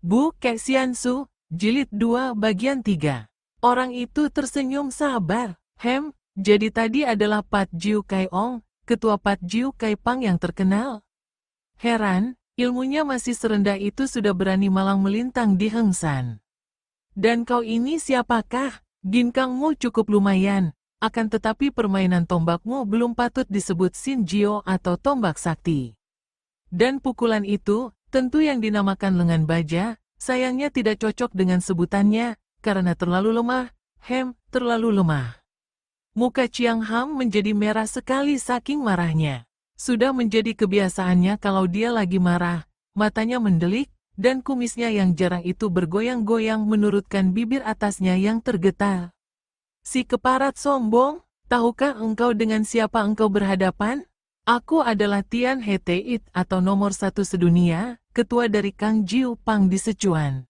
Bu Kexiansu, Jilid 2 bagian 3. Orang itu tersenyum sabar. Jadi tadi adalah Pat Jiu Kai Ong, ketua Pat Jiu Kai Pang yang terkenal. Heran, ilmunya masih serendah itu sudah berani malang melintang di Hengsan. Dan kau ini siapakah? Ginkangmu cukup lumayan, akan tetapi permainan tombakmu belum patut disebut Xin Jio atau tombak sakti. Dan pukulan itu, tentu yang dinamakan lengan baja, sayangnya tidak cocok dengan sebutannya, karena terlalu lemah, terlalu lemah. Muka Chiang Ham menjadi merah sekali saking marahnya. Sudah menjadi kebiasaannya kalau dia lagi marah, matanya mendelik, dan kumisnya yang jarang itu bergoyang-goyang menurutkan bibir atasnya yang tergetar. Si keparat sombong, tahukah engkau dengan siapa engkau berhadapan? Aku adalah Tian Heteit atau nomor 1 sedunia, ketua dari Kang Jiu Pang di Sichuan.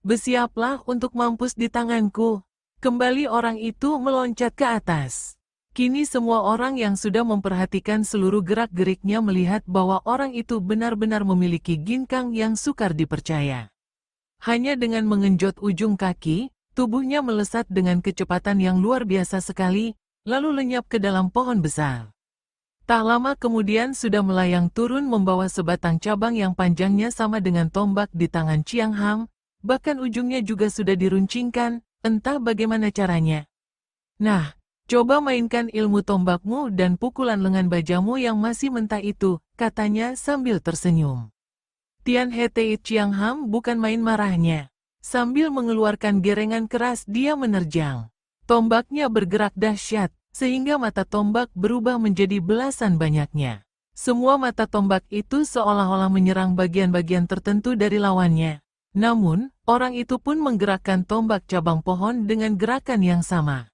Bersiaplah untuk mampus di tanganku. Kembali orang itu meloncat ke atas. Kini semua orang yang sudah memperhatikan seluruh gerak-geriknya melihat bahwa orang itu benar-benar memiliki ginkang yang sukar dipercaya. Hanya dengan mengenjot ujung kaki, tubuhnya melesat dengan kecepatan yang luar biasa sekali, lalu lenyap ke dalam pohon besar. Tak lama kemudian sudah melayang turun membawa sebatang cabang yang panjangnya sama dengan tombak di tangan Chiang Ham, bahkan ujungnya juga sudah diruncingkan, entah bagaimana caranya. Nah, coba mainkan ilmu tombakmu dan pukulan lengan bajamu yang masih mentah itu, katanya sambil tersenyum. Tian Heteit Chiang Ham bukan main marahnya. Sambil mengeluarkan gerengan keras dia menerjang. Tombaknya bergerak dahsyat, sehingga mata tombak berubah menjadi belasan banyaknya. Semua mata tombak itu seolah-olah menyerang bagian-bagian tertentu dari lawannya. Namun, orang itu pun menggerakkan tombak cabang pohon dengan gerakan yang sama.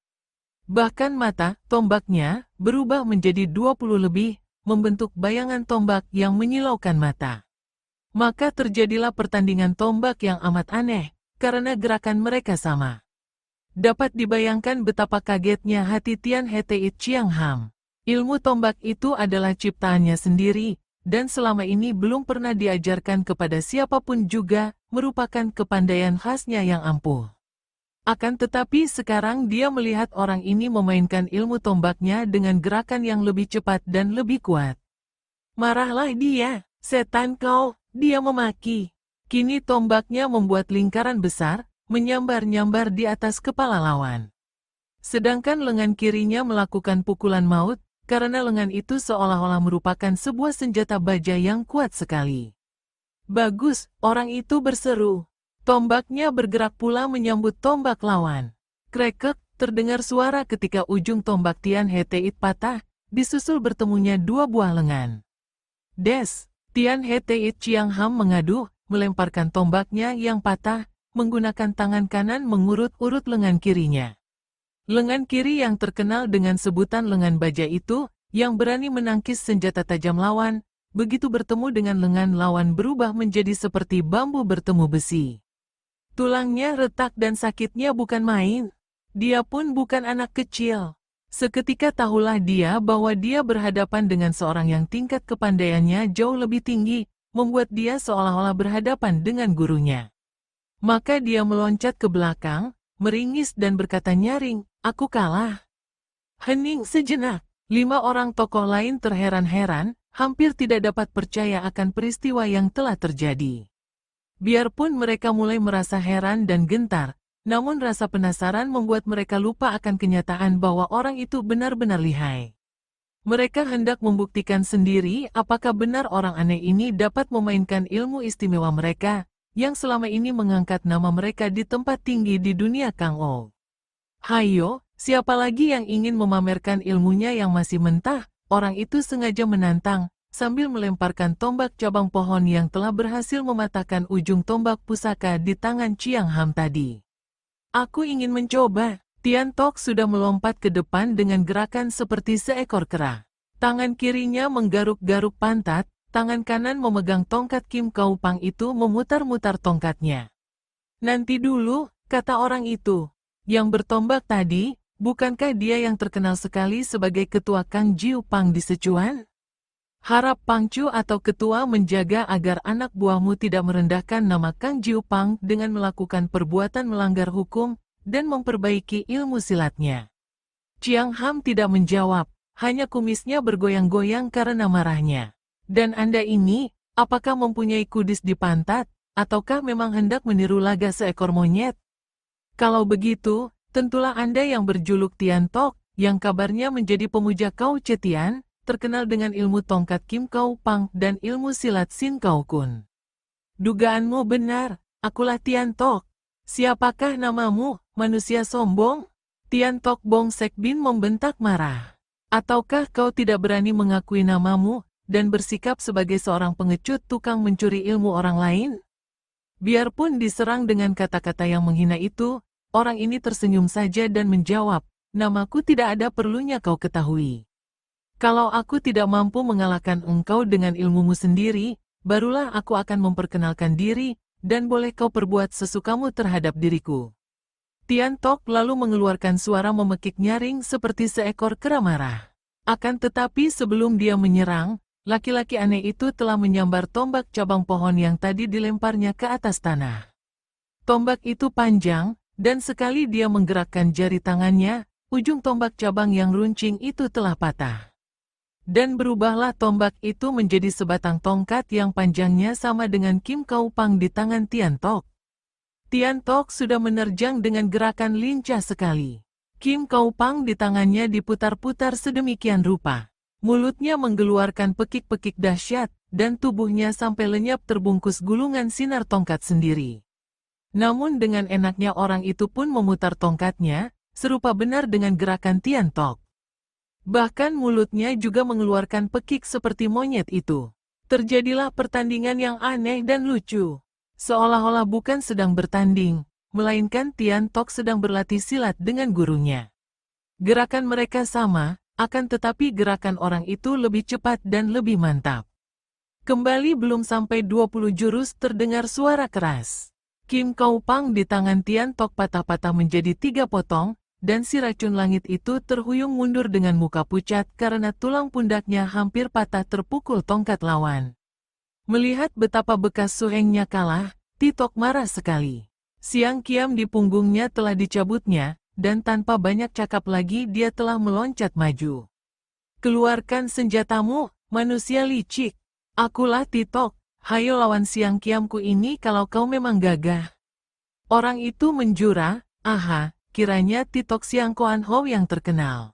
Bahkan mata tombaknya berubah menjadi 20 lebih, membentuk bayangan tombak yang menyilaukan mata. Maka terjadilah pertandingan tombak yang amat aneh, karena gerakan mereka sama. Dapat dibayangkan betapa kagetnya hati Tian Heteit Chiang Ham. Ilmu tombak itu adalah ciptaannya sendiri, dan selama ini belum pernah diajarkan kepada siapapun juga, merupakan kepandaian khasnya yang ampuh. Akan tetapi sekarang dia melihat orang ini memainkan ilmu tombaknya dengan gerakan yang lebih cepat dan lebih kuat. Marahlah dia, setan kau, dia memaki. Kini tombaknya membuat lingkaran besar, menyambar-nyambar di atas kepala lawan. Sedangkan lengan kirinya melakukan pukulan maut, karena lengan itu seolah-olah merupakan sebuah senjata baja yang kuat sekali. Bagus, orang itu berseru. Tombaknya bergerak pula menyambut tombak lawan. Krekek, terdengar suara ketika ujung tombak Tian Heteit patah, disusul bertemunya dua buah lengan. Des, Tian Heteit Chiang Ham mengadu, melemparkan tombaknya yang patah, menggunakan tangan kanan mengurut-urut lengan kirinya. Lengan kiri yang terkenal dengan sebutan lengan baja itu, yang berani menangkis senjata tajam lawan, begitu bertemu dengan lengan lawan berubah menjadi seperti bambu bertemu besi. Tulangnya retak dan sakitnya bukan main. Dia pun bukan anak kecil. Seketika tahulah dia bahwa dia berhadapan dengan seorang yang tingkat kepandaiannya jauh lebih tinggi, membuat dia seolah-olah berhadapan dengan gurunya. Maka dia meloncat ke belakang, meringis dan berkata nyaring, "Aku kalah." Hening sejenak, 5 orang tokoh lain terheran-heran, hampir tidak dapat percaya akan peristiwa yang telah terjadi. Biarpun mereka mulai merasa heran dan gentar, namun rasa penasaran membuat mereka lupa akan kenyataan bahwa orang itu benar-benar lihai. Mereka hendak membuktikan sendiri apakah benar orang aneh ini dapat memainkan ilmu istimewa mereka, yang selama ini mengangkat nama mereka di tempat tinggi di dunia Kang O. Hayo, siapa lagi yang ingin memamerkan ilmunya yang masih mentah? Orang itu sengaja menantang, sambil melemparkan tombak cabang pohon yang telah berhasil mematahkan ujung tombak pusaka di tangan Chiang Ham tadi. Aku ingin mencoba. Tian Tok sudah melompat ke depan dengan gerakan seperti seekor kera. Tangan kirinya menggaruk-garuk pantat, tangan kanan memegang tongkat Kim Kau Pang itu memutar-mutar tongkatnya. Nanti dulu, kata orang itu. Yang bertombak tadi, bukankah dia yang terkenal sekali sebagai ketua Kang Jiu Pang di Sichuan? Harap Pangcu atau ketua menjaga agar anak buahmu tidak merendahkan nama Kang Jiu Pang dengan melakukan perbuatan melanggar hukum dan memperbaiki ilmu silatnya. Chiang Ham tidak menjawab, hanya kumisnya bergoyang-goyang karena marahnya. Dan Anda ini, apakah mempunyai kudis di pantat, ataukah memang hendak meniru laga seekor monyet? Kalau begitu, tentulah Anda yang berjuluk Tian Tok, yang kabarnya menjadi pemuja Kau Cetian, terkenal dengan ilmu tongkat Kim Kau Pang dan ilmu silat Sin Kau Kun. Dugaanmu benar, akulah Tian Tok. Siapakah namamu, manusia sombong? Tian Tok Bong Sek Bin membentak marah. Ataukah kau tidak berani mengakui namamu, dan bersikap sebagai seorang pengecut tukang mencuri ilmu orang lain? Biarpun diserang dengan kata-kata yang menghina itu, orang ini tersenyum saja dan menjawab, namaku tidak ada perlunya kau ketahui. Kalau aku tidak mampu mengalahkan engkau dengan ilmumu sendiri, barulah aku akan memperkenalkan diri, dan boleh kau perbuat sesukamu terhadap diriku. Tian Tok lalu mengeluarkan suara memekik nyaring seperti seekor kera marah. Akan tetapi sebelum dia menyerang, laki-laki aneh itu telah menyambar tombak cabang pohon yang tadi dilemparnya ke atas tanah. Tombak itu panjang, dan sekali dia menggerakkan jari tangannya, ujung tombak cabang yang runcing itu telah patah. Dan berubahlah tombak itu menjadi sebatang tongkat yang panjangnya sama dengan Kim Kau Pang di tangan Tian Tok. Tian Tok sudah menerjang dengan gerakan lincah sekali. Kim Kau Pang di tangannya diputar-putar sedemikian rupa. Mulutnya mengeluarkan pekik-pekik dahsyat, dan tubuhnya sampai lenyap terbungkus gulungan sinar tongkat sendiri. Namun dengan enaknya orang itu pun memutar tongkatnya, serupa benar dengan gerakan Tian Tok. Bahkan mulutnya juga mengeluarkan pekik seperti monyet itu. Terjadilah pertandingan yang aneh dan lucu. Seolah-olah bukan sedang bertanding, melainkan Tian Tok sedang berlatih silat dengan gurunya. Gerakan mereka sama, akan tetapi gerakan orang itu lebih cepat dan lebih mantap. Kembali belum sampai 20 jurus terdengar suara keras. Kim Kau Pang di tangan Tian Tok patah-patah menjadi 3 potong, dan si racun langit itu terhuyung mundur dengan muka pucat karena tulang pundaknya hampir patah terpukul tongkat lawan. Melihat betapa bekas suhengnya kalah, Titok marah sekali. Siang Kiam di punggungnya telah dicabutnya, dan tanpa banyak cakap lagi dia telah meloncat maju. Keluarkan senjatamu, manusia licik. Akulah Titok, hayo lawan Siang Kiamku ini kalau kau memang gagah. Orang itu menjura, aha. Kiranya Titok Siang Koan Ho yang terkenal.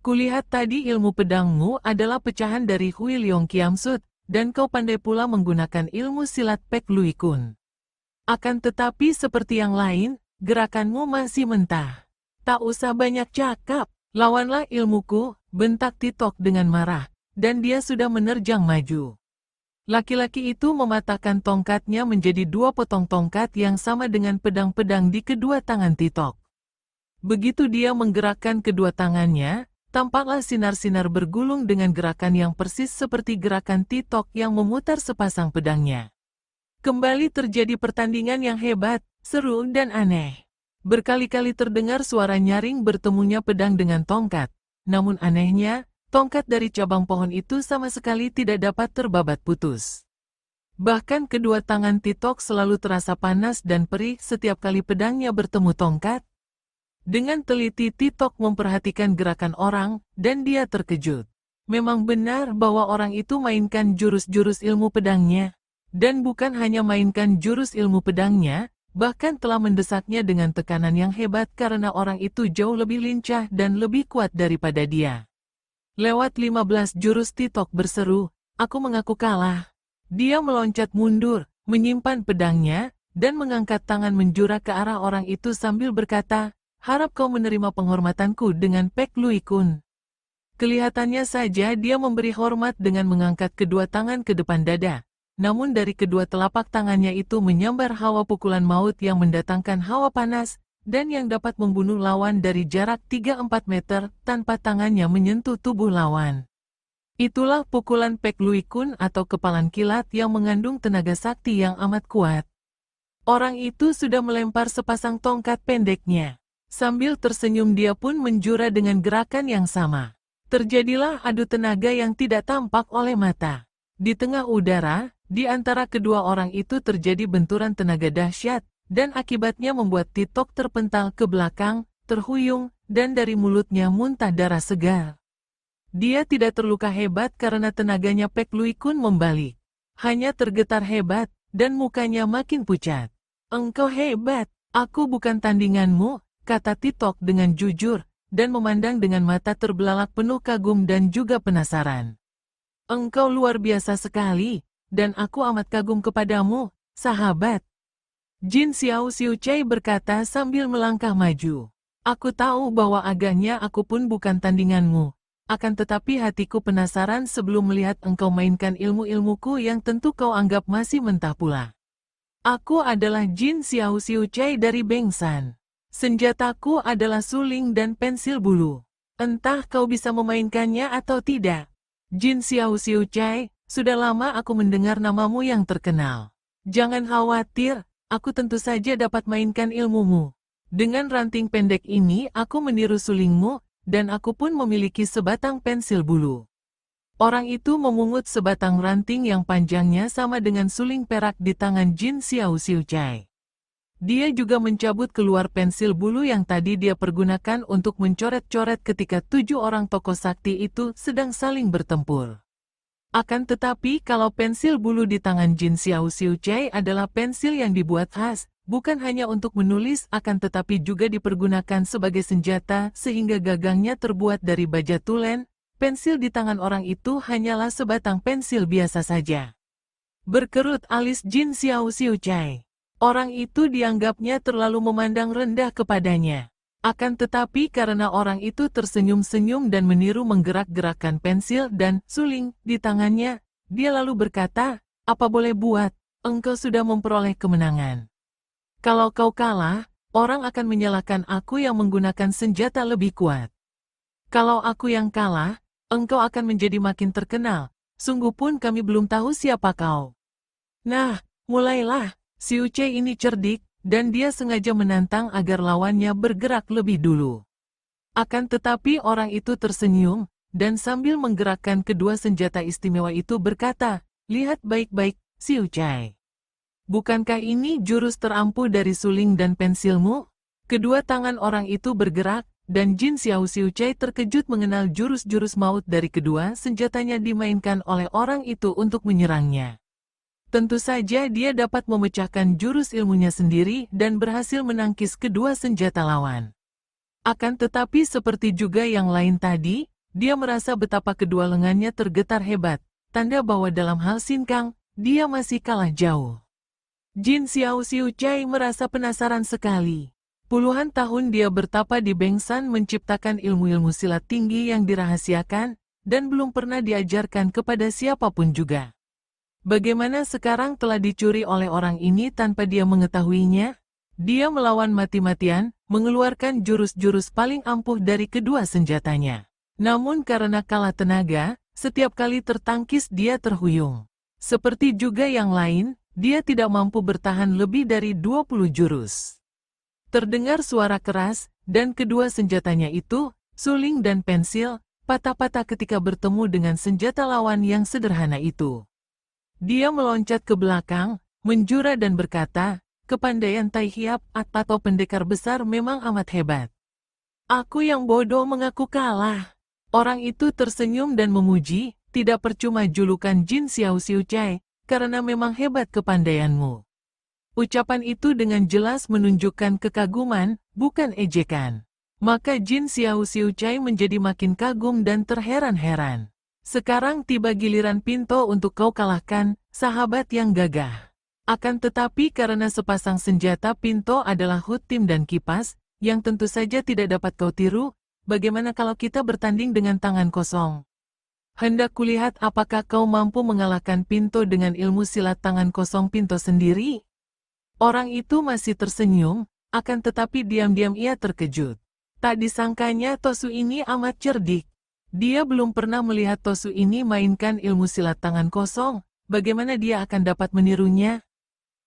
Kulihat tadi ilmu pedangmu adalah pecahan dari Hui Leong Kiam Sut, dan kau pandai pula menggunakan ilmu silat Pek Lui Kun. Akan tetapi seperti yang lain, gerakanmu masih mentah. Tak usah banyak cakap, lawanlah ilmuku, bentak Titok dengan marah, dan dia sudah menerjang maju. Laki-laki itu mematahkan tongkatnya menjadi 2 potong tongkat yang sama dengan pedang-pedang di kedua tangan Titok. Begitu dia menggerakkan kedua tangannya, tampaklah sinar-sinar bergulung dengan gerakan yang persis seperti gerakan Titok yang memutar sepasang pedangnya. Kembali terjadi pertandingan yang hebat, seru dan aneh. Berkali-kali terdengar suara nyaring bertemunya pedang dengan tongkat. Namun anehnya, tongkat dari cabang pohon itu sama sekali tidak dapat terbabat putus. Bahkan kedua tangan Titok selalu terasa panas dan perih setiap kali pedangnya bertemu tongkat. Dengan teliti Titok memperhatikan gerakan orang, dan dia terkejut. Memang benar bahwa orang itu mainkan jurus-jurus ilmu pedangnya. Dan bukan hanya mainkan jurus ilmu pedangnya, bahkan telah mendesaknya dengan tekanan yang hebat karena orang itu jauh lebih lincah dan lebih kuat daripada dia. Lewat 15 jurus Titok berseru, aku mengaku kalah. Dia meloncat mundur, menyimpan pedangnya, dan mengangkat tangan menjura ke arah orang itu sambil berkata, harap kau menerima penghormatanku dengan Pek Lui Kun. Kelihatannya saja dia memberi hormat dengan mengangkat kedua tangan ke depan dada. Namun dari kedua telapak tangannya itu menyambar hawa pukulan maut yang mendatangkan hawa panas, dan yang dapat membunuh lawan dari jarak 3-4 meter tanpa tangannya menyentuh tubuh lawan. Itulah pukulan Pek Lui Kun atau kepalan kilat yang mengandung tenaga sakti yang amat kuat. Orang itu sudah melempar sepasang tongkat pendeknya. Sambil tersenyum dia pun menjura dengan gerakan yang sama. Terjadilah adu tenaga yang tidak tampak oleh mata. Di tengah udara, di antara kedua orang itu terjadi benturan tenaga dahsyat, dan akibatnya membuat Titok terpental ke belakang, terhuyung, dan dari mulutnya muntah darah segar. Dia tidak terluka hebat karena tenaganya Pek Lui Kun membalik. Hanya tergetar hebat, dan mukanya makin pucat. Engkau hebat, aku bukan tandinganmu, kata Titok dengan jujur, dan memandang dengan mata terbelalak penuh kagum dan juga penasaran. Engkau luar biasa sekali, dan aku amat kagum kepadamu, sahabat. Jin Xiao Xiu Chai berkata sambil melangkah maju. Aku tahu bahwa agaknya aku pun bukan tandinganmu. Akan tetapi hatiku penasaran sebelum melihat engkau mainkan ilmu-ilmuku yang tentu kau anggap masih mentah pula. Aku adalah Jin Xiao Xiu Chai dari Bengsan. Senjataku adalah suling dan pensil bulu. Entah kau bisa memainkannya atau tidak. Jin Xiao Xiu Chai, sudah lama aku mendengar namamu yang terkenal. Jangan khawatir, aku tentu saja dapat mainkan ilmumu. Dengan ranting pendek ini aku meniru sulingmu, dan aku pun memiliki sebatang pensil bulu. Orang itu memungut sebatang ranting yang panjangnya sama dengan suling perak di tangan Jin Xiao Xiu Chai. Dia juga mencabut keluar pensil bulu yang tadi dia pergunakan untuk mencoret-coret ketika 7 orang tokoh sakti itu sedang saling bertempur. Akan tetapi kalau pensil bulu di tangan Jin Xiao Xiu Chai adalah pensil yang dibuat khas, bukan hanya untuk menulis akan tetapi juga dipergunakan sebagai senjata sehingga gagangnya terbuat dari baja tulen, pensil di tangan orang itu hanyalah sebatang pensil biasa saja. Berkerut alis Jin Xiao Xiu Chai. Orang itu dianggapnya terlalu memandang rendah kepadanya. Akan tetapi karena orang itu tersenyum-senyum dan meniru menggerak-gerakkan pensil dan suling di tangannya, dia lalu berkata, apa boleh buat, engkau sudah memperoleh kemenangan. Kalau kau kalah, orang akan menyalahkan aku yang menggunakan senjata lebih kuat. Kalau aku yang kalah, engkau akan menjadi makin terkenal. Sungguh pun kami belum tahu siapa kau. Nah, mulailah. Xiu Chai ini cerdik, dan dia sengaja menantang agar lawannya bergerak lebih dulu. Akan tetapi orang itu tersenyum, dan sambil menggerakkan kedua senjata istimewa itu berkata, lihat baik-baik, Xiu Chai. Bukankah ini jurus terampuh dari suling dan pensilmu? Kedua tangan orang itu bergerak, dan Jin Xiao Xiu Chai terkejut mengenal jurus-jurus maut dari kedua senjatanya dimainkan oleh orang itu untuk menyerangnya. Tentu saja dia dapat memecahkan jurus ilmunya sendiri dan berhasil menangkis kedua senjata lawan. Akan tetapi seperti juga yang lain tadi, dia merasa betapa kedua lengannya tergetar hebat, tanda bahwa dalam hal sinkang, dia masih kalah jauh. Jin Xiao Xiu Chai merasa penasaran sekali. Puluhan tahun dia bertapa di Bengsan menciptakan ilmu-ilmu silat tinggi yang dirahasiakan, dan belum pernah diajarkan kepada siapapun juga. Bagaimana sekarang telah dicuri oleh orang ini tanpa dia mengetahuinya? Dia melawan mati-matian, mengeluarkan jurus-jurus paling ampuh dari kedua senjatanya. Namun karena kalah tenaga, setiap kali tertangkis dia terhuyung. Seperti juga yang lain, dia tidak mampu bertahan lebih dari 20 jurus. Terdengar suara keras, dan kedua senjatanya itu, suling dan pensil, patah-patah ketika bertemu dengan senjata lawan yang sederhana itu. Dia meloncat ke belakang, menjura dan berkata, kepandaian Tai Hiap atau pendekar besar memang amat hebat. Aku yang bodoh mengaku kalah. Orang itu tersenyum dan memuji, tidak percuma julukan Jin Xiao Xiu Chai, karena memang hebat kepandaianmu. Ucapan itu dengan jelas menunjukkan kekaguman, bukan ejekan. Maka Jin Xiao Xiu Chai menjadi makin kagum dan terheran-heran. Sekarang tiba giliran Pinto untuk kau kalahkan, sahabat yang gagah. Akan tetapi karena sepasang senjata Pinto adalah Hutim dan kipas, yang tentu saja tidak dapat kau tiru, bagaimana kalau kita bertanding dengan tangan kosong? Hendak kulihat apakah kau mampu mengalahkan Pinto dengan ilmu silat tangan kosong Pinto sendiri? Orang itu masih tersenyum, akan tetapi diam-diam ia terkejut. Tak disangkanya Tosu ini amat cerdik. Dia belum pernah melihat Tosu ini mainkan ilmu silat tangan kosong, bagaimana dia akan dapat menirunya?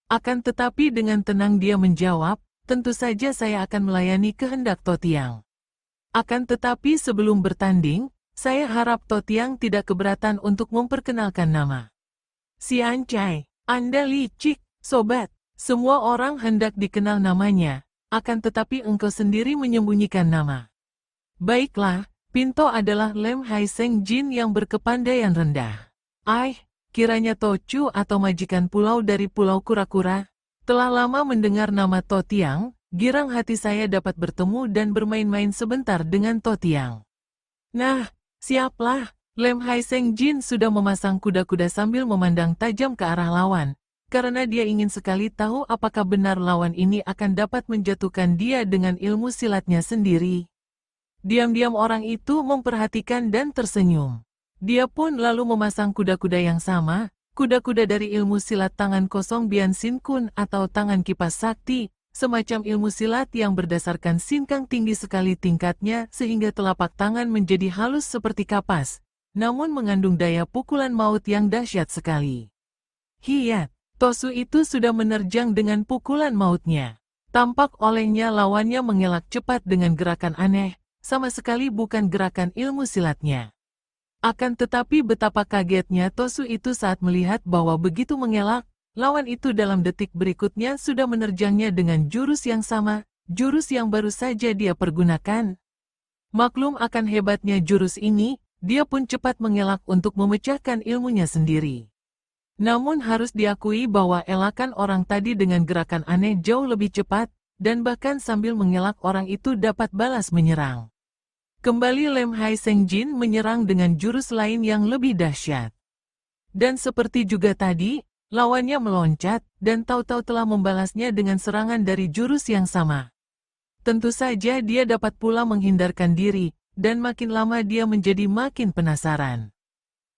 Akan tetapi dengan tenang dia menjawab, tentu saja saya akan melayani kehendak Totiang. Akan tetapi sebelum bertanding, saya harap Totiang tidak keberatan untuk memperkenalkan nama. Si Ancai, Anda licik, sobat. Semua orang hendak dikenal namanya, akan tetapi engkau sendiri menyembunyikan nama. Baiklah, Pinto adalah Lem Hai Seng Jin yang berkepandaian rendah. Kiranya Tocu atau majikan pulau dari Pulau Kura-Kura. Telah lama mendengar nama Totiang, girang hati saya dapat bertemu dan bermain-main sebentar dengan Totiang. Nah, siaplah. Lem Hai Seng Jin sudah memasang kuda-kuda sambil memandang tajam ke arah lawan, karena dia ingin sekali tahu apakah benar lawan ini akan dapat menjatuhkan dia dengan ilmu silatnya sendiri. Diam-diam orang itu memperhatikan dan tersenyum. Dia pun lalu memasang kuda-kuda yang sama, kuda-kuda dari ilmu silat tangan kosong Bian Sin Kun atau tangan kipas sakti, semacam ilmu silat yang berdasarkan sinkang tinggi sekali tingkatnya sehingga telapak tangan menjadi halus seperti kapas, namun mengandung daya pukulan maut yang dahsyat sekali. Hiat, Tosu itu sudah menerjang dengan pukulan mautnya. Tampak olehnya lawannya mengelak cepat dengan gerakan aneh, sama sekali bukan gerakan ilmu silatnya. Akan tetapi betapa kagetnya Tosu itu saat melihat bahwa begitu mengelak, lawan itu dalam detik berikutnya sudah menerjangnya dengan jurus yang sama, jurus yang baru saja dia pergunakan. Maklum akan hebatnya jurus ini, dia pun cepat mengelak untuk memecahkan ilmunya sendiri. Namun harus diakui bahwa elakan orang tadi dengan gerakan aneh jauh lebih cepat, dan bahkan sambil mengelak orang itu dapat balas menyerang. Kembali Lem Hai Seng Jin menyerang dengan jurus lain yang lebih dahsyat. Dan seperti juga tadi, lawannya meloncat, dan tahu-tahu telah membalasnya dengan serangan dari jurus yang sama. Tentu saja dia dapat pula menghindarkan diri, dan makin lama dia menjadi makin penasaran.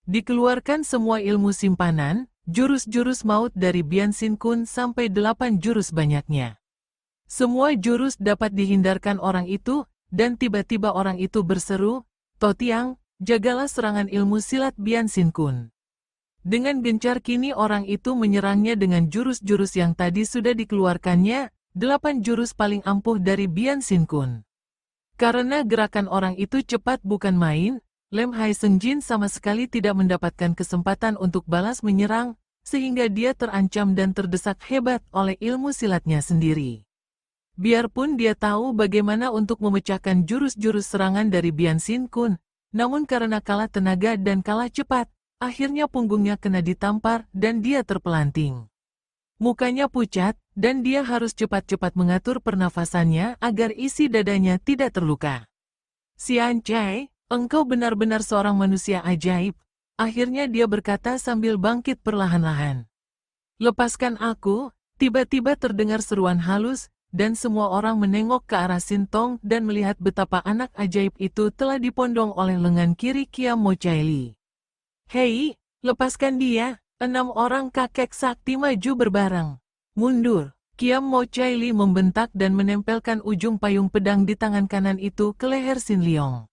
Dikeluarkan semua ilmu simpanan, jurus-jurus maut dari Bian Sin Kun sampai 8 jurus banyaknya. Semua jurus dapat dihindarkan orang itu, dan tiba-tiba orang itu berseru, Totiang, jagalah serangan ilmu silat Bian Sin Kun. Dengan gencar kini orang itu menyerangnya dengan jurus-jurus yang tadi sudah dikeluarkannya, 8 jurus paling ampuh dari Bian Sin Kun. Karena gerakan orang itu cepat bukan main, Lem Hai Seng Jin sama sekali tidak mendapatkan kesempatan untuk balas menyerang, sehingga dia terancam dan terdesak hebat oleh ilmu silatnya sendiri. Biarpun dia tahu bagaimana untuk memecahkan jurus-jurus serangan dari Bian Sin Kun, namun karena kalah tenaga dan kalah cepat, akhirnya punggungnya kena ditampar dan dia terpelanting. Mukanya pucat, dan dia harus cepat-cepat mengatur pernafasannya agar isi dadanya tidak terluka. Si Ancai, engkau benar-benar seorang manusia ajaib, akhirnya dia berkata sambil bangkit perlahan-lahan. Lepaskan aku, tiba-tiba terdengar seruan halus, dan semua orang menengok ke arah Sintong dan melihat betapa anak ajaib itu telah dipondong oleh lengan kiri Kiam Mo Chai Li. Hei, lepaskan dia, 6 orang kakek sakti maju berbareng. Mundur, Kiam Mo Chai Li membentak dan menempelkan ujung payung pedang di tangan kanan itu ke leher Sin Leong.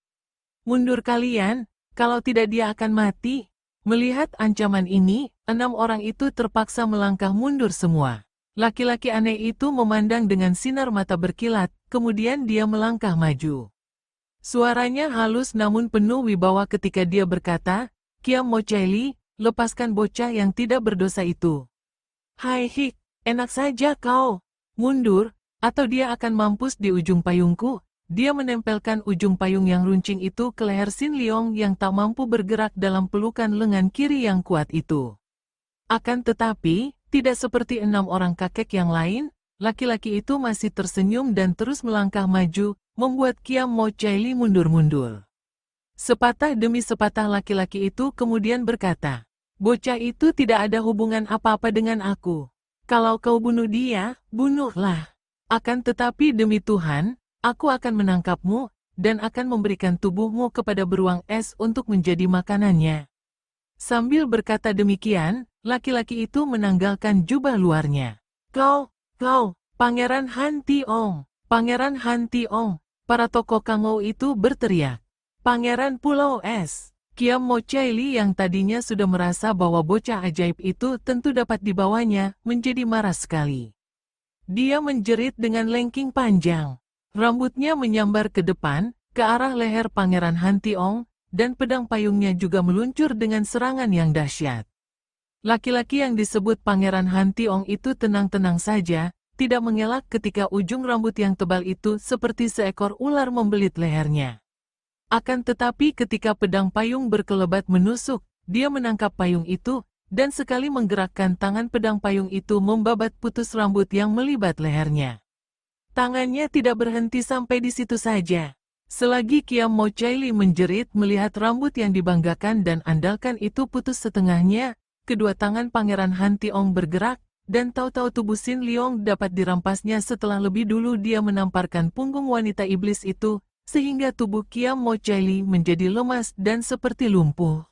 Mundur kalian, kalau tidak dia akan mati. Melihat ancaman ini, 6 orang itu terpaksa melangkah mundur semua. Laki-laki aneh itu memandang dengan sinar mata berkilat, kemudian dia melangkah maju. Suaranya halus namun penuh wibawa ketika dia berkata, Kiam Mo Chai Li, lepaskan bocah yang tidak berdosa itu. Hai Hik, enak saja kau. Mundur, atau dia akan mampus di ujung payungku. Dia menempelkan ujung payung yang runcing itu ke leher Sin Leong yang tak mampu bergerak dalam pelukan lengan kiri yang kuat itu. Akan tetapi, tidak seperti 6 orang kakek yang lain, laki-laki itu masih tersenyum dan terus melangkah maju, membuat Kiam Mo Chai Li mundur-mundur. Sepatah demi sepatah laki-laki itu kemudian berkata, bocah itu tidak ada hubungan apa-apa dengan aku. Kalau kau bunuh dia, bunuhlah. Akan tetapi demi Tuhan, aku akan menangkapmu, dan akan memberikan tubuhmu kepada beruang es untuk menjadi makanannya. Sambil berkata demikian, laki-laki itu menanggalkan jubah luarnya. Kau, Pangeran Han Tiong, Pangeran Han Tiong, para tokoh Kangou itu berteriak. Pangeran Pulau Es. Kiam Mo Chai Li yang tadinya sudah merasa bahwa bocah ajaib itu tentu dapat dibawanya, menjadi marah sekali. Dia menjerit dengan lengking panjang. Rambutnya menyambar ke depan, ke arah leher Pangeran Han Tiong, dan pedang payungnya juga meluncur dengan serangan yang dahsyat. Laki-laki yang disebut Pangeran Hantiong itu tenang-tenang saja, tidak mengelak ketika ujung rambut yang tebal itu seperti seekor ular membelit lehernya. Akan tetapi ketika pedang payung berkelebat menusuk, dia menangkap payung itu, dan sekali menggerakkan tangan pedang payung itu membabat putus rambut yang melibat lehernya. Tangannya tidak berhenti sampai di situ saja. Selagi Kiam Mo Chaili menjerit melihat rambut yang dibanggakan dan andalkan itu putus setengahnya, kedua tangan Pangeran Hantiong bergerak, dan tahu-tahu tubuh Sin Leong dapat dirampasnya setelah lebih dulu dia menamparkan punggung wanita iblis itu, sehingga tubuh Kiam Mo Chaili menjadi lemas dan seperti lumpuh.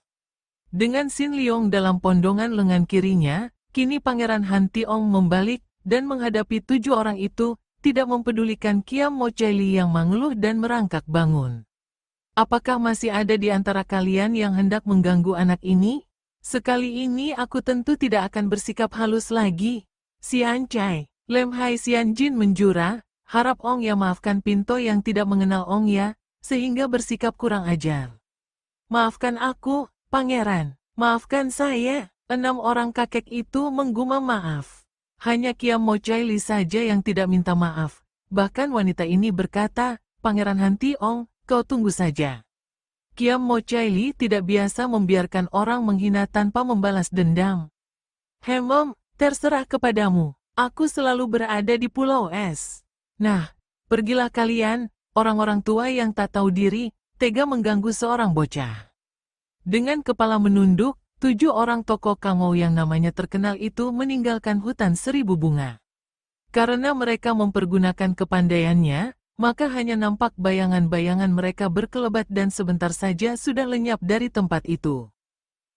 Dengan Sin Leong dalam pondongan lengan kirinya, kini Pangeran Hantiong membalik dan menghadapi 7 orang itu, tidak mempedulikan Kiam Mo Chaili yang mengeluh dan merangkak bangun. Apakah masih ada di antara kalian yang hendak mengganggu anak ini? Sekali ini aku tentu tidak akan bersikap halus lagi. Sian Chai, Lem Hai Sian Jin menjura, harap Ong Ya maafkan Pinto yang tidak mengenal Ong Ya, sehingga bersikap kurang ajar. Maafkan aku, Pangeran, maafkan saya. 6 orang kakek itu menggumam maaf. Hanya Kiam Mo Chaili saja yang tidak minta maaf. Bahkan wanita ini berkata, Pangeran Hantiong, kau tunggu saja. Kiam Mo Chaili tidak biasa membiarkan orang menghina tanpa membalas dendam. Hemom, terserah kepadamu. Aku selalu berada di Pulau Es. Nah, pergilah kalian, orang-orang tua yang tak tahu diri, tega mengganggu seorang bocah. Dengan kepala menunduk, 7 orang tokoh Kangou yang namanya terkenal itu meninggalkan hutan 1000 bunga. Karena mereka mempergunakan kepandaiannya, maka hanya nampak bayangan-bayangan mereka berkelebat dan sebentar saja sudah lenyap dari tempat itu.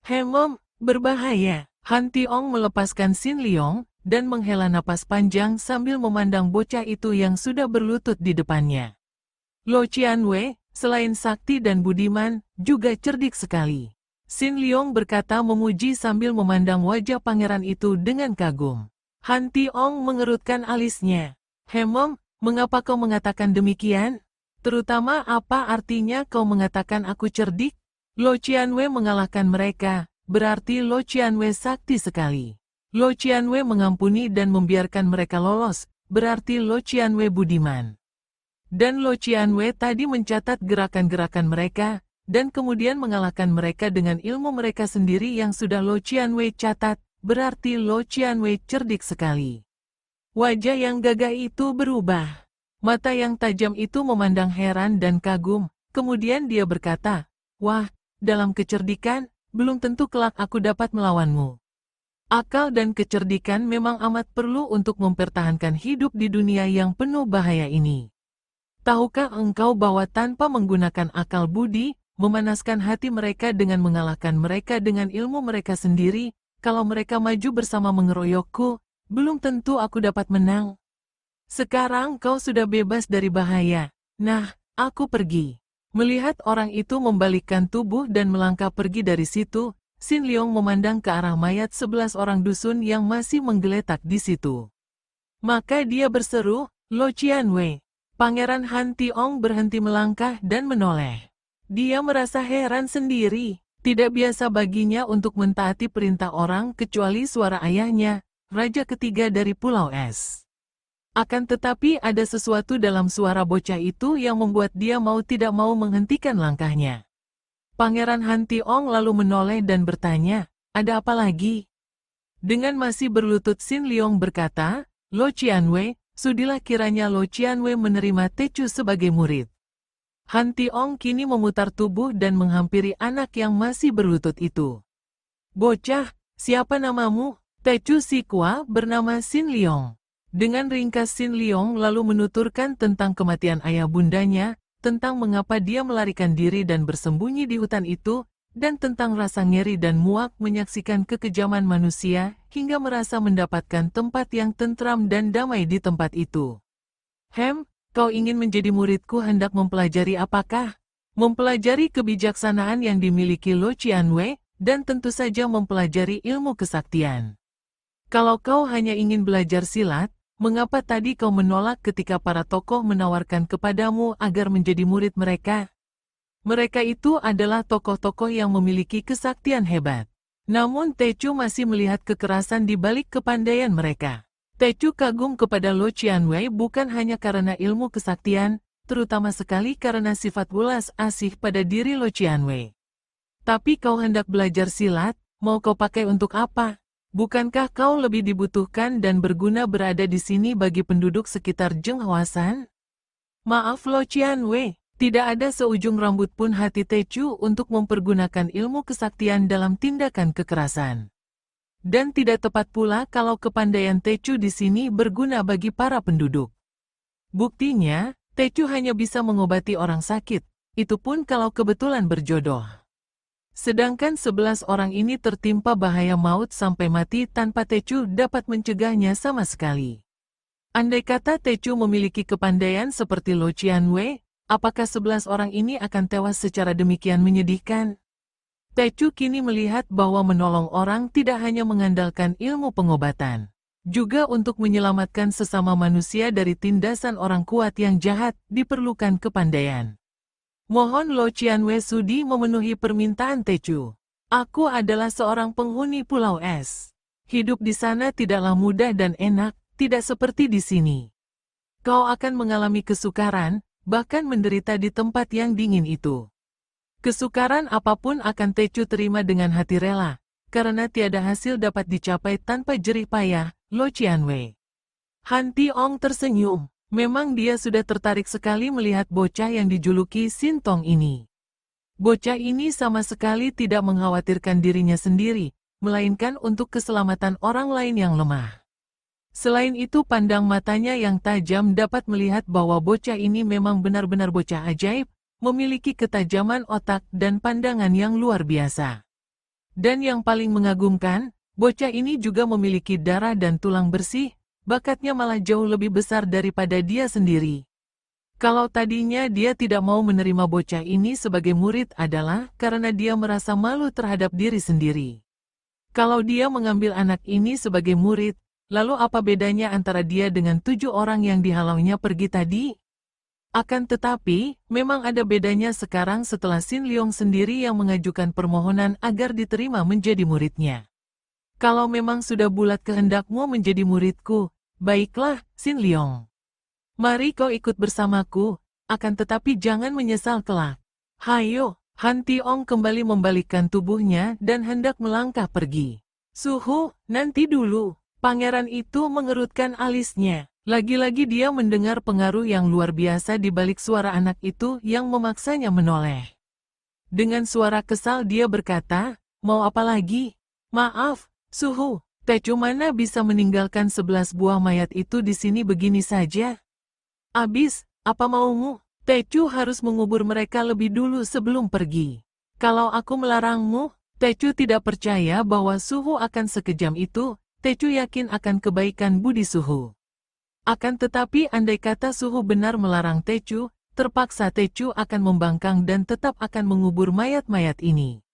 Hemom, berbahaya. Hantiong melepaskan Sin Leong, dan menghela napas panjang sambil memandang bocah itu yang sudah berlutut di depannya. Lo Qianwei, selain sakti dan budiman, juga cerdik sekali. Sin Leong berkata memuji sambil memandang wajah pangeran itu dengan kagum. Hantiong mengerutkan alisnya. Hemom, mengapa kau mengatakan demikian? Terutama apa artinya kau mengatakan aku cerdik? Lo Qianwei mengalahkan mereka, berarti Lo Qianwei sakti sekali. Lo Qianwei mengampuni dan membiarkan mereka lolos, berarti Lo Qianwei budiman. Dan Lo Qianwei tadi mencatat gerakan-gerakan mereka, dan kemudian mengalahkan mereka dengan ilmu mereka sendiri yang sudah Lo Qianwei catat, berarti Lo Qianwei cerdik sekali. Wajah yang gagah itu berubah. Mata yang tajam itu memandang heran dan kagum, kemudian dia berkata, wah, dalam kecerdikan, belum tentu kelak aku dapat melawanmu. Akal dan kecerdikan memang amat perlu untuk mempertahankan hidup di dunia yang penuh bahaya ini. Tahukah engkau bahwa tanpa menggunakan akal budi, memanaskan hati mereka dengan mengalahkan mereka dengan ilmu mereka sendiri, kalau mereka maju bersama mengeroyokku, belum tentu aku dapat menang. Sekarang kau sudah bebas dari bahaya. Nah, aku pergi. Melihat orang itu membalikkan tubuh dan melangkah pergi dari situ, Sin Leong memandang ke arah mayat 11 orang dusun yang masih menggeletak di situ. Maka dia berseru, Lo Qianwei. Pangeran Hantiong berhenti melangkah dan menoleh. Dia merasa heran sendiri, tidak biasa baginya untuk mentaati perintah orang kecuali suara ayahnya, raja ketiga dari Pulau Es. Akan tetapi ada sesuatu dalam suara bocah itu yang membuat dia mau tidak mau menghentikan langkahnya. Pangeran Hantiong lalu menoleh dan bertanya, ada apa lagi? Dengan masih berlutut Sin Leong berkata, Lo Qianwei, sudilah kiranya Lo Qianwei menerima Tecu sebagai murid. Hantiong kini memutar tubuh dan menghampiri anak yang masih berlutut itu. Bocah, siapa namamu? Tecu si Kua bernama Sin Leong. Dengan ringkas Sin Leong lalu menuturkan tentang kematian ayah bundanya, tentang mengapa dia melarikan diri dan bersembunyi di hutan itu, dan tentang rasa ngeri dan muak menyaksikan kekejaman manusia, hingga merasa mendapatkan tempat yang tentram dan damai di tempat itu. Kau ingin menjadi muridku hendak mempelajari apakah? Mempelajari kebijaksanaan yang dimiliki Lo Qianwei, dan tentu saja mempelajari ilmu kesaktian. Kalau kau hanya ingin belajar silat, mengapa tadi kau menolak ketika para tokoh menawarkan kepadamu agar menjadi murid mereka? Mereka itu adalah tokoh-tokoh yang memiliki kesaktian hebat. Namun Tecu masih melihat kekerasan di balik kepandaian mereka. Tecu kagum kepada Lo Qianwei bukan hanya karena ilmu kesaktian, terutama sekali karena sifat welas asih pada diri Lo Qianwei. Tapi kau hendak belajar silat, mau kau pakai untuk apa? Bukankah kau lebih dibutuhkan dan berguna berada di sini bagi penduduk sekitar Zhenghua-san? Maaf Lo Qianwei. Tidak ada seujung rambut pun hati Tecu untuk mempergunakan ilmu kesaktian dalam tindakan kekerasan. Dan tidak tepat pula kalau kepandaian Tecu di sini berguna bagi para penduduk. Buktinya, Tecu hanya bisa mengobati orang sakit, itu pun kalau kebetulan berjodoh. Sedangkan 11 orang ini tertimpa bahaya maut sampai mati tanpa Tecu dapat mencegahnya sama sekali. Andai kata Tecu memiliki kepandaian seperti Lo Qianwei, apakah 11 orang ini akan tewas secara demikian menyedihkan? Tecu kini melihat bahwa menolong orang tidak hanya mengandalkan ilmu pengobatan. Juga untuk menyelamatkan sesama manusia dari tindasan orang kuat yang jahat, diperlukan kepandaian. Mohon Lo Qianwei sudi memenuhi permintaan Tecu. Aku adalah seorang penghuni Pulau Es. Hidup di sana tidaklah mudah dan enak, tidak seperti di sini. Kau akan mengalami kesukaran, bahkan menderita di tempat yang dingin itu. Kesukaran apapun akan Tecu terima dengan hati rela, karena tiada hasil dapat dicapai tanpa jerih payah, Lo Qianwei. Han Tiong tersenyum, memang dia sudah tertarik sekali melihat bocah yang dijuluki Sintong ini. Bocah ini sama sekali tidak mengkhawatirkan dirinya sendiri, melainkan untuk keselamatan orang lain yang lemah. Selain itu pandang matanya yang tajam dapat melihat bahwa bocah ini memang benar-benar bocah ajaib, memiliki ketajaman otak dan pandangan yang luar biasa. Dan yang paling mengagumkan, bocah ini juga memiliki darah dan tulang bersih, bakatnya malah jauh lebih besar daripada dia sendiri. Kalau tadinya dia tidak mau menerima bocah ini sebagai murid adalah karena dia merasa malu terhadap diri sendiri. Kalau dia mengambil anak ini sebagai murid, lalu apa bedanya antara dia dengan 7 orang yang dihalaunya pergi tadi? Akan tetapi, memang ada bedanya sekarang setelah Xin Liong sendiri yang mengajukan permohonan agar diterima menjadi muridnya. Kalau memang sudah bulat kehendakmu menjadi muridku, baiklah, Xin Liong. Mari kau ikut bersamaku, akan tetapi jangan menyesal kelak. Hayo, Han Tiong kembali membalikkan tubuhnya dan hendak melangkah pergi. Suhu, nanti dulu. Pangeran itu mengerutkan alisnya. Lagi-lagi dia mendengar pengaruh yang luar biasa di balik suara anak itu yang memaksanya menoleh. Dengan suara kesal dia berkata, mau apa lagi? Maaf, Suhu, Tecu mana bisa meninggalkan 11 buah mayat itu di sini begini saja? Abis, apa maumu? Tecu harus mengubur mereka lebih dulu sebelum pergi. Kalau aku melarangmu, Tecu tidak percaya bahwa Suhu akan sekejam itu. Tecu yakin akan kebaikan budi Suhu. Akan tetapi andai kata Suhu benar melarang Tecu, terpaksa Tecu akan membangkang dan tetap akan mengubur mayat-mayat ini.